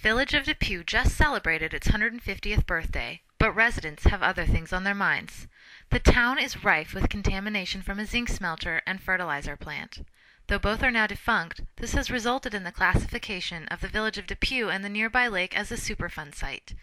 village of DePue just celebrated its 150th birthday, but residents have other things on their minds. The town is rife with contamination from a zinc smelter and fertilizer plant. Though both are now defunct, this has resulted in the classification of the village of DePue and the nearby lake as a Superfund site.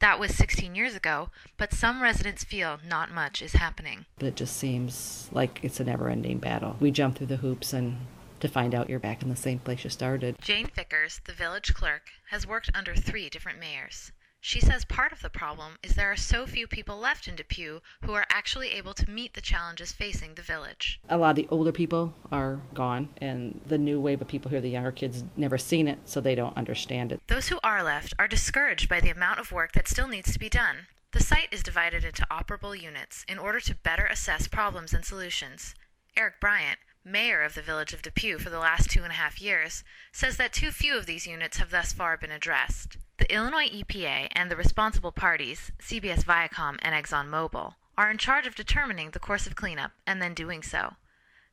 That was 16 years ago, but some residents feel not much is happening. It just seems like it's a never-ending battle. We jump through the hoops and to find out you're back in the same place you started. Jane Vickers, the village clerk, has worked under 3 different mayors. She says part of the problem is there are so few people left in DePue who are actually able to meet the challenges facing the village. A lot of the older people are gone, and the new wave of people here, the younger kids, never seen it, so they don't understand it. Those who are left are discouraged by the amount of work that still needs to be done. The site is divided into operable units in order to better assess problems and solutions. Eric Bryant, mayor of the village of DePue for the last 2.5 years, says that too few of these units have thus far been addressed. The Illinois EPA and the responsible parties, CBS Viacom and ExxonMobil, are in charge of determining the course of cleanup and then doing so.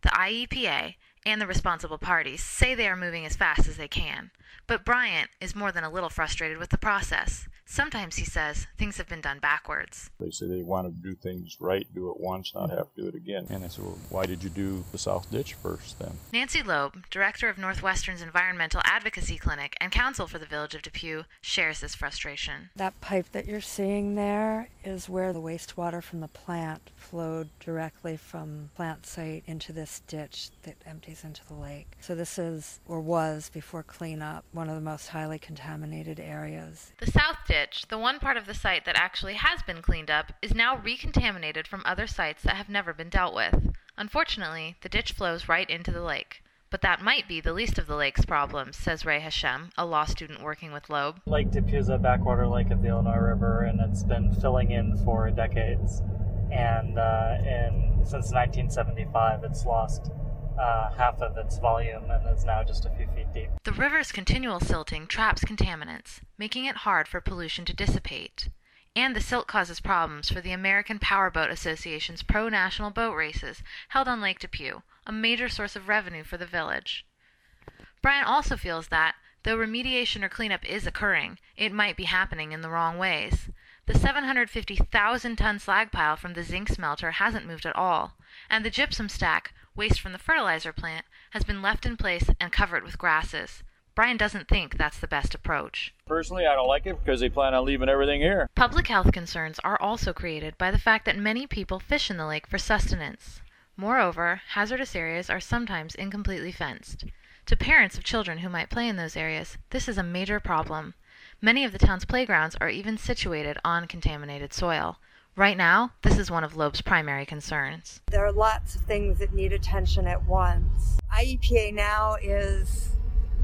The IEPA and the responsible parties say they are moving as fast as they can, but Bryant is more than a little frustrated with the process. Sometimes, he says, things have been done backwards. They say they want to do things right, do it once, not have to do it again. And I said, well, why did you do the South Ditch first then? Nancy Loeb, director of Northwestern's Environmental Advocacy Clinic and counsel for the village of DePue, shares this frustration. That pipe that you're seeing there is where the wastewater from the plant flowed directly from plant site into this ditch that empties into the lake. So this is, or was before cleanup, one of the most highly contaminated areas. The South Ditch, the one part of the site that actually has been cleaned up, is now recontaminated from other sites that have never been dealt with. Unfortunately, the ditch flows right into the lake. But that might be the least of the lake's problems, says Ray Hashem, a law student working with Loeb. Lake DePue is a backwater lake of the Illinois River, and it's been filling in for decades. And since 1975, it's lost half of its volume and is now just a few feet deep. The river's continual silting traps contaminants, making it hard for pollution to dissipate. And the silt causes problems for the American Powerboat Association's pro-national boat races held on Lake DePue, a major source of revenue for the village. Brian also feels that, though remediation or cleanup is occurring, it might be happening in the wrong ways. The 750,000-ton slag pile from the zinc smelter hasn't moved at all, and the gypsum stack, waste from the fertilizer plant, has been left in place and covered with grasses. Brian doesn't think that's the best approach. Personally, I don't like it because they plan on leaving everything here. Public health concerns are also created by the fact that many people fish in the lake for sustenance. Moreover, hazardous areas are sometimes incompletely fenced. To parents of children who might play in those areas, this is a major problem. Many of the town's playgrounds are even situated on contaminated soil. Right now, this is one of Loeb's primary concerns. There are lots of things that need attention at once. IEPA now is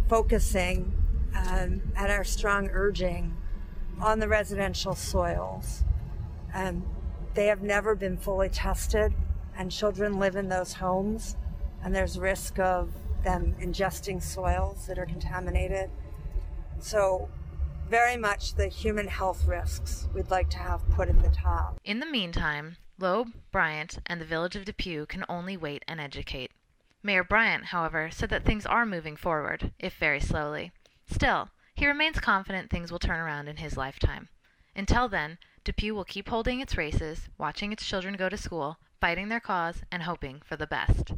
focusing, at our strong urging, on the residential soils. They have never been fully tested, and children live in those homes, and there's risk of them ingesting soils that are contaminated. So very much the human health risks we'd like to have put at the top. In the meantime, Loeb, Bryant, and the village of DePue can only wait and educate. Mayor Bryant, however, said that things are moving forward, if very slowly. Still, he remains confident things will turn around in his lifetime. Until then, DePue will keep holding its races, watching its children go to school, fighting their cause, and hoping for the best.